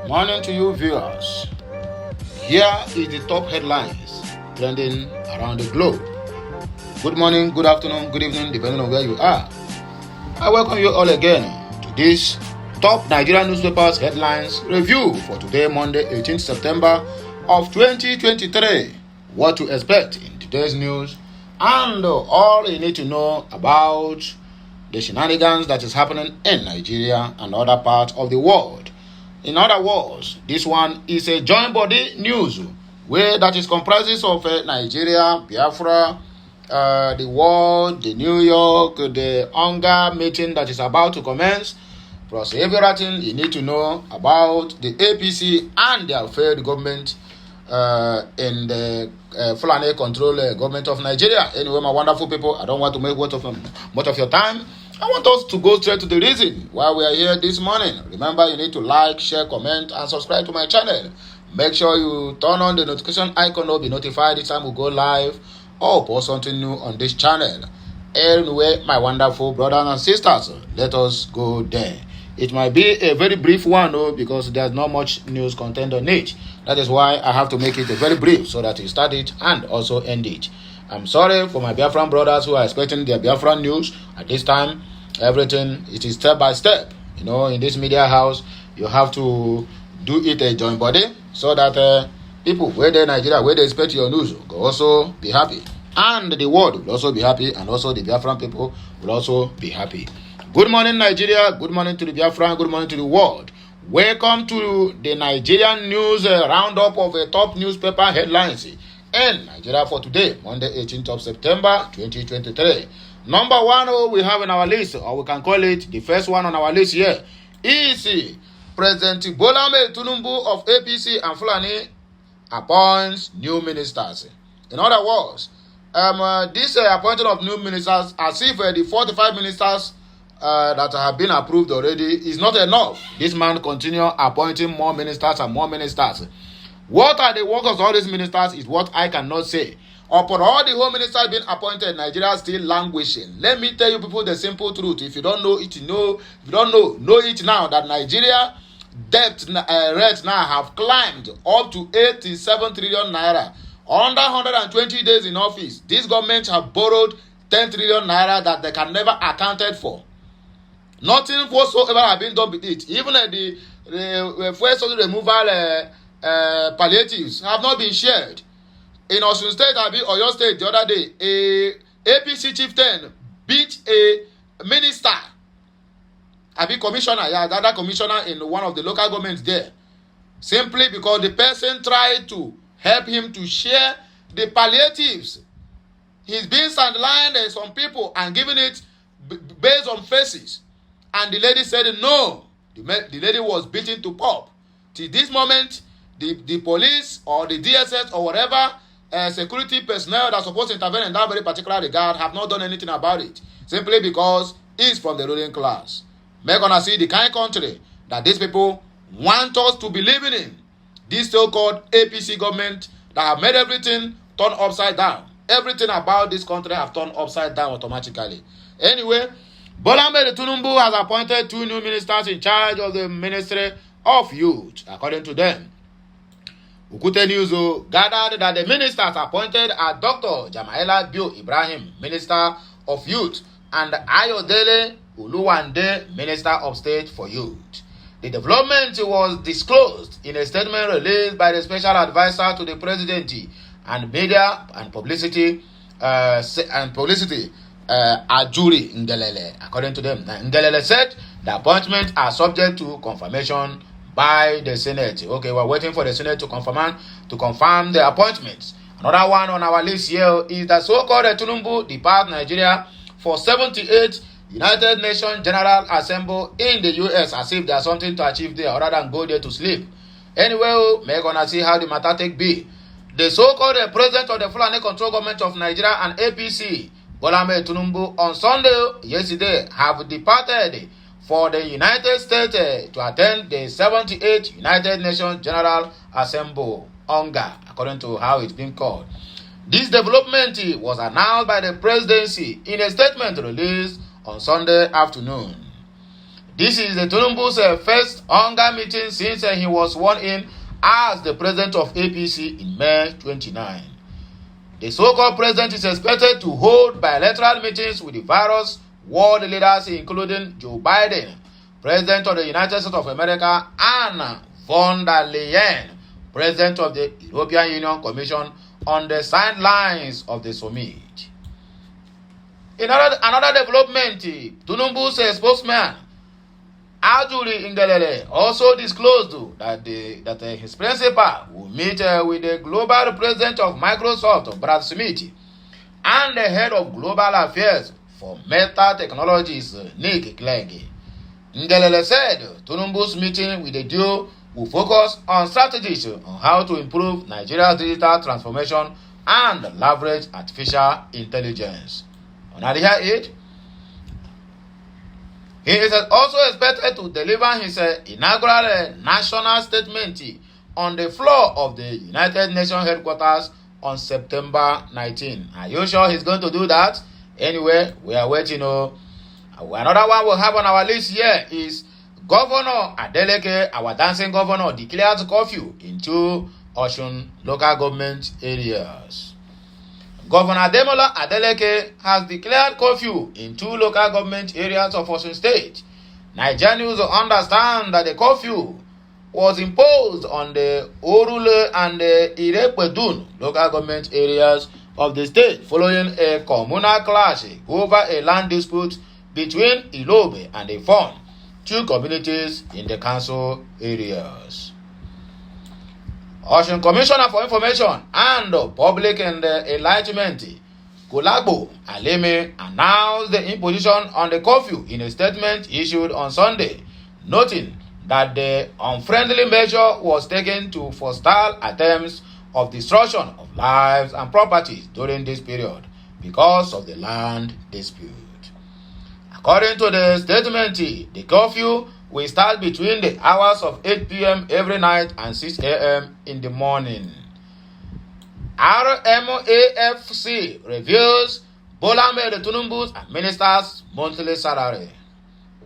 Morning to you viewers. Here is the top headlines trending around the globe. Good morning, good afternoon, good evening, depending on where you are. I welcome you all again to this top Nigerian newspapers headlines review for today, Monday, 18th September of 2023. What to expect in today's news and all you need to know about the shenanigans that is happening in Nigeria and other parts of the world. In other words, this one is a joint body news where that is comprises of Nigeria, Biafra, the world, the New York, the hunger meeting that is about to commence, plus everything you need to know about the APC and their failed government in the Fulani control government of Nigeria. Anyway, my wonderful people, I don't want to make much of your time. I want us to go straight to the reason why we are here this morning. Remember, you need to like, share, comment, and subscribe to my channel. Make sure you turn on the notification icon to be notified each time we go live or post something new on this channel. Anyway, my wonderful brothers and sisters, let us go there. It might be a very brief one though, because there's not much news content on it. That is why I have to make it a very brief so that you start it and also end it. I'm sorry for my Biafran brothers who are expecting their Biafran news. At this time, everything, it is step by step. You know, in this media house, you have to do it a joint body so that people, whether Nigeria, where they expect your news, will also be happy. And the world will also be happy, and also the Biafran people will also be happy. Good morning, Nigeria. Good morning to the Biafran. Good morning to the world. Welcome to the Nigerian news roundup of the top newspaper headlines in Nigeria for today, Monday, 18th of September, 2023. Number one we have in our list, or we can call it the first one on our list here, is President Bola Tinubu of APC and Fulani appoints new ministers. In other words, this appointing of new ministers, as if the 45 ministers that have been approved already is not enough. This man continue appointing more ministers and more ministers. What are the works of all these ministers is what I cannot say. Upon all the whole ministers being appointed, Nigeria is still languishing. Let me tell you people the simple truth. If you don't know it, know. If you don't know it now, that Nigeria debt rates now have climbed up to 87 trillion naira. Under 120 days in office, this government have borrowed 10 trillion naira that they can never accounted for. Nothing whatsoever have been done with it. Even the fuel subsidy removal palliatives have not been shared. In Osun State, Oyo State, the other day, a APC chieftain beat a minister, commissioner, the other commissioner in one of the local governments there, simply because the person tried to help him to share the palliatives. He's being sidelined some people and giving it based on faces. And the lady said no. The lady was beaten to pulp. Till this moment, the police or the DSS or whatever security personnel that are supposed to intervene in that very particular regard have not done anything about it. Simply because it's from the ruling class. We're gonna see the kind of country that these people want us to be living in. This so-called APC government that have made everything turn upside down. Everything about this country have turned upside down automatically. Anyway, Bola Tinubu has appointed 2 new ministers in charge of the Ministry of Youth, according to them. Ukute News gathered that the ministers appointed are Dr. Jamaila Bio Ibrahim, Minister of Youth, and Ayodele Uluwande, Minister of State for Youth. The development was disclosed in a statement released by the Special Advisor to the President and Media and Publicity Ajuri Ngelele. According to them, Ngelele said the appointments are subject to confirmation by the Senate. Okay, we're waiting for the Senate to confirm the appointments. Another one on our list here is the so-called Tinubu depart Nigeria for 78th United Nations General Assembly in the US, as if there's something to achieve there other than go there to sleep. Anyway, we're gonna see how the matter take be. The so-called president of the Fulani control government of Nigeria and APC, Bola Tinubu, on Sunday, yesterday, have departed for the United States to attend the 78th United Nations General Assembly, UNGA, according to how it's been called. This development was announced by the presidency in a statement released on Sunday afternoon. This is the Tinubu's first hunger meeting since he was sworn in as the president of APC in May 29. The so-called president is expected to hold bilateral meetings with the various world leaders, including Joe Biden, President of the United States of America, and von der Leyen, President of the European Union Commission, on the sidelines of the summit. In another development, Tinubu's spokesman, Ajuri Ngelale, also disclosed that his principal will meet with the global president of Microsoft, Brad Smith, and the head of global affairs for Meta Technologies, NIG. Ngelale said Tinubu's meeting with the duo will focus on strategies on how to improve Nigeria's digital transformation and leverage artificial intelligence. On the other hand, he is also expected to deliver his inaugural national statement on the floor of the United Nations headquarters on September 19. Are you sure he's going to do that? Anyway, we are waiting. Another one we'll have on our list here is Governor Adeleke, our dancing governor, declares curfew in 2 Osun local government areas. Governor Ademola Adeleke has declared curfew in 2 local government areas of Osun State. Nigerians understand that the curfew was imposed on the Orule and the Irepedun local government areas of the state following a communal clash over a land dispute between Ilobe and Ifon, 2 communities in the council areas. Osun Commissioner for Information and Public and Enlightenment, Kulagbo Aleme, announced the imposition on the curfew in a statement issued on Sunday, noting that the unfriendly measure was taken to forestall attempts of destruction of lives and properties during this period because of the land dispute. According to the statement, the curfew will start between the hours of 8 p.m. every night and 6 a.m. in the morning. RMAFC reveals Bola Ahmed Tinubu's and ministers' monthly salary.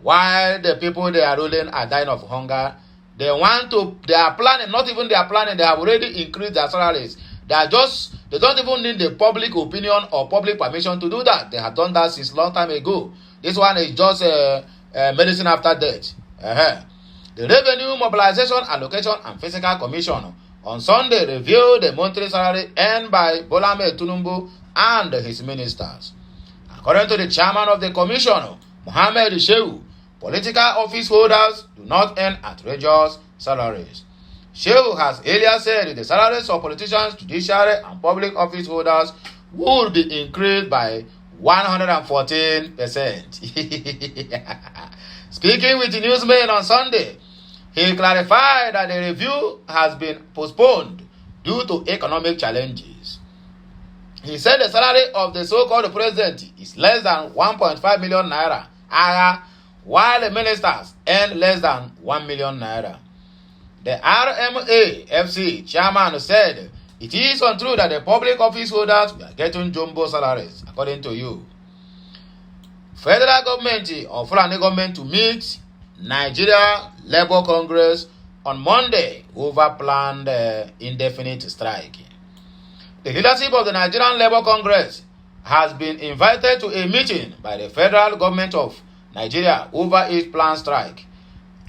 While the people they are ruling are dying of hunger, they are planning, not even they are planning, they have already increased their salaries. They don't even need the public opinion or public permission to do that. They have done that since long time ago. This one is just medicine after death. The Revenue Mobilization, Allocation and Fiscal Commission on Sunday reviewed the monthly salary earned by Bola Ahmed Tinubu and his ministers. According to the chairman of the commission, Mohammed Shehu, political office holders do not earn outrageous salaries. Shehu has earlier said the salaries of politicians, judiciary, and public office holders would be increased by 114%. Speaking with the newsmen on Sunday, he clarified that the review has been postponed due to economic challenges. He said the salary of the so-called president is less than 1.5 million naira, while the ministers earn less than 1 million naira. The RMAFC chairman said it is untrue that the public office holders are getting jumbo salaries, according to you. Federal government or Fulani government to meet Nigeria Labour Congress on Monday over planned indefinite strike. The leadership of the Nigerian Labour Congress has been invited to a meeting by the federal government of Nigeria over its planned strike.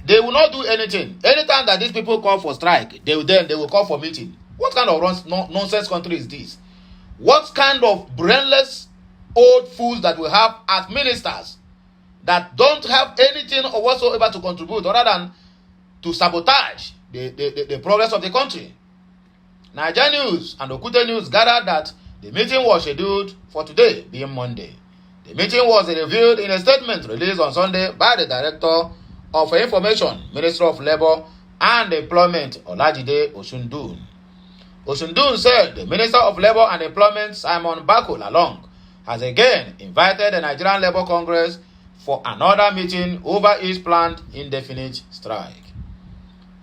They will not do anything. Anytime that these people call for strike, they will call for meeting. What kind of nonsense country is this? What kind of brainless old fools that we have as ministers that don't have anything or whatsoever to contribute other than to sabotage the progress of the country? Niger News and Okute News gathered that the meeting was scheduled for today, being Monday. The meeting was revealed in a statement released on Sunday by the Director of Information, Ministry of Labour and Employment, Olajide Osundun. Osundun said the Minister of Labour and Employment, Simon Bako Lalong, has again invited the Nigerian Labour Congress for another meeting over its planned indefinite strike.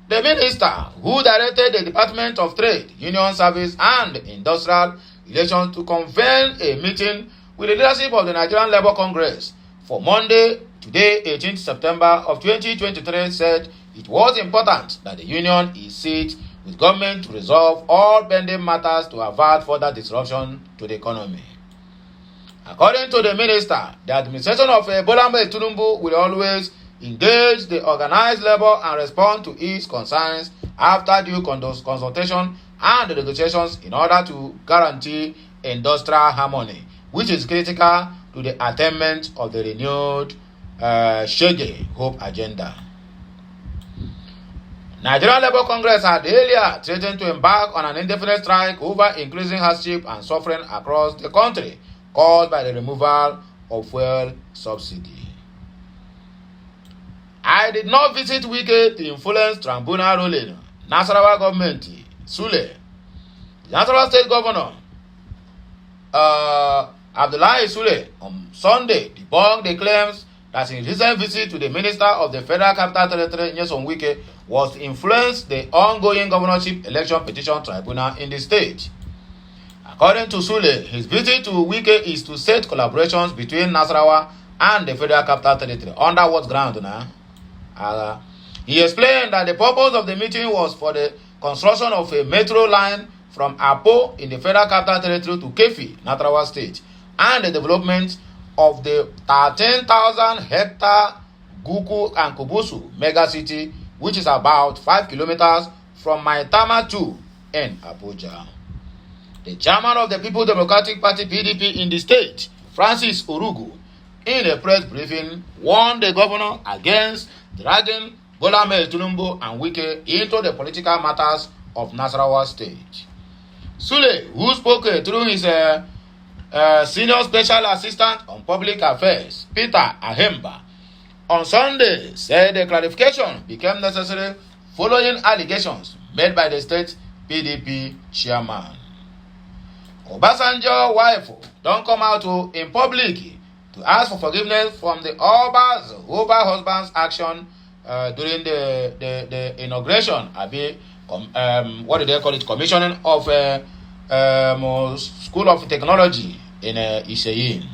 The minister, who directed the Department of Trade, Union Service and Industrial Relations to convene a meeting with the leadership of the Nigerian Labour Congress for Monday today, 18th September of 2023, said it was important that the union is sit with government to resolve all pending matters to avert further disruption to the economy. According to the minister, the administration of Bola Tinubu will always engage the organized labor and respond to its concerns after due consultation and negotiations in order to guarantee industrial harmony, which is critical to the attainment of the renewed Shege Hope agenda. Nigerian Labour Congress had earlier threatened to embark on an indefinite strike over increasing hardship and suffering across the country caused by the removal of fuel subsidy. I did not visit Wike to influence tribunal ruling. Nasarawa government, Sule. The Nasarawa State Governor, Abdullahi Sule, on Sunday debunked the claims that in recent visit to the Minister of the Federal Capital Territory, Osun Wike, was to influence the ongoing governorship election petition tribunal in the state. According to Sule, his visit to Wike is to set collaborations between Nasarawa and the Federal Capital Territory. Under what ground now? He explained that the purpose of the meeting was for the construction of a metro line from Apo in the Federal Capital Territory to Kefi, Nasarawa State, and the development of the 13,000 hectare Guku and Kubusu megacity, which is about 5 kilometers from Maitama 2 in Abuja. The chairman of the People's Democratic Party (PDP) in the state, Francis Orugu, in a press briefing, warned the governor against dragging Bola Tinubu and Wike into the political matters of Nasarawa State. Sule, who spoke through his senior special assistant on public affairs, Peter Ahemba, on Sunday, said the clarification became necessary following allegations made by the state PDP chairman. Obasanjo's wife don't come out in public to ask for forgiveness from the Oba's over husband's action during the inauguration, what do they call it, commissioning of School of Technology in Iseyin.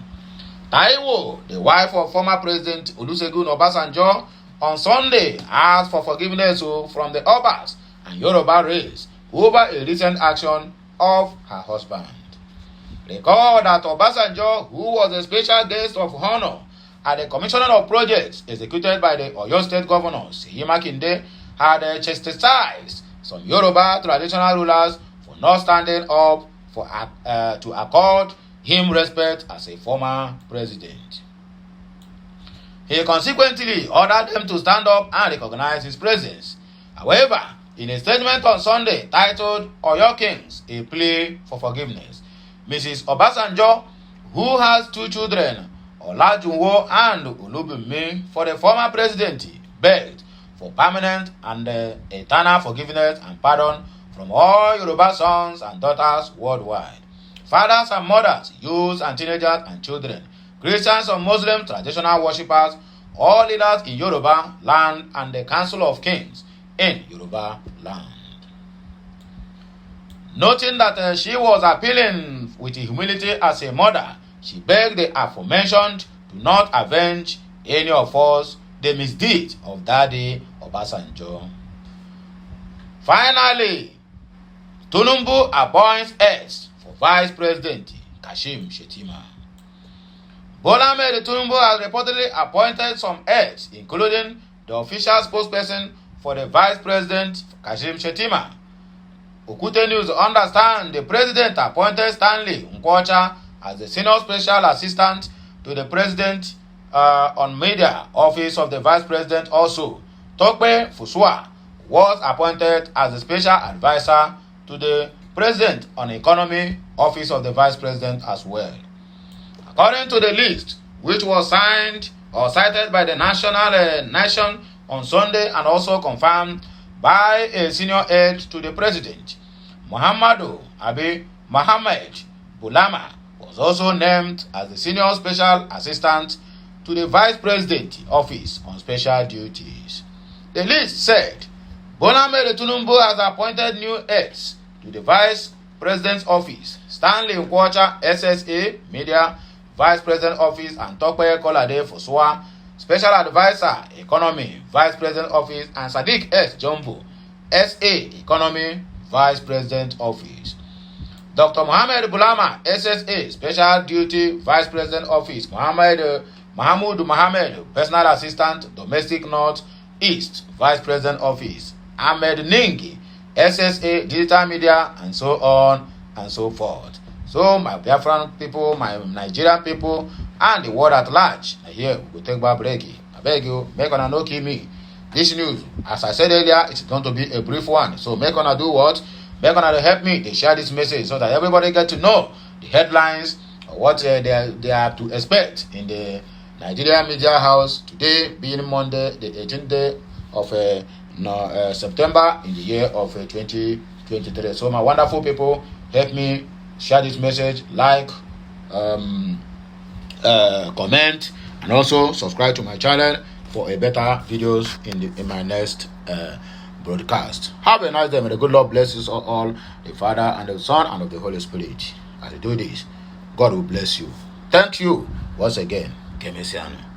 Taiwo, the wife of former President Olusegun Obasanjo, on Sunday asked for forgiveness from the Obas and Yoruba race over a recent action of her husband. Recall that Obasanjo, who was a special guest of honor at the commissioning of projects executed by the Oyo State Governor Seyi Makinde, had chastised some Yoruba traditional rulers for not standing up to accord him respect as a former president. He consequently ordered them to stand up and recognize his presence. However, in a statement on Sunday titled Oyo Kings, a plea for forgiveness, Mrs. Obasanjo, who has two children, Olajunwo and Olubunmi, for the former president, begged for permanent and eternal forgiveness and pardon from all Yoruba sons and daughters worldwide, fathers and mothers, youths and teenagers and children, Christians and Muslim traditional worshippers, all leaders in Yoruba land and the Council of Kings in Yoruba land. Noting that she was appealing with humility as a mother, she begged the aforementioned to not avenge any of us the misdeed of Daddy Obasanjo. Finally, Tinubu appoints aides for Vice President Kashim Shettima. Bola Tinubu has reportedly appointed some aides, including the official spokesperson for the Vice President Kashim Shettima. Okute News understand the president appointed Stanley Nkwocha as the senior special assistant to the president on media office of the vice president. Also, Tokpe Fusua was appointed as the special advisor to the president on economy office of the vice president as well. According to the list, which was signed or cited by the nation on Sunday and also confirmed by a senior aide to the president, Muhammadu Abi Mohammed Bulama was also named as the senior special assistant to the vice president office on special duties. The list said Bola Tinubu has appointed new aides to the vice president's office, Stanley Nkwocha, SSA, media vice president office, and Tokpe Kolade Fusua, Special Advisor, Economy, Vice President Office, and Sadiq S. Jumbo, SA, Economy, Vice President Office. Dr. Mohammed Bulama, SSA, Special Duty, Vice President Office. Mahmoud Mohammed, Personal Assistant, Domestic North East, Vice President Office. Ahmed Ningi, SSA, Digital Media, and so on and so forth. So, my Biafran people, my Nigerian people, and the world at large, here we will take back break. I beg you, make on no kill me. This news, as I said earlier, it's going to be a brief one. So, make on do what? Make on help me to share this message so that everybody get to know the headlines, what they are to expect in the Nigerian Media House today, being Monday, the 18th day of September in the year of 2023. So, my wonderful people, help me share this message, like, comment, and also subscribe to my channel for a better videos in my next broadcast. Have a nice day. May the good Lord bless you all, the Father and the Son and of the Holy Spirit. As you do this, God will bless you. Thank you once again. Kemesiano.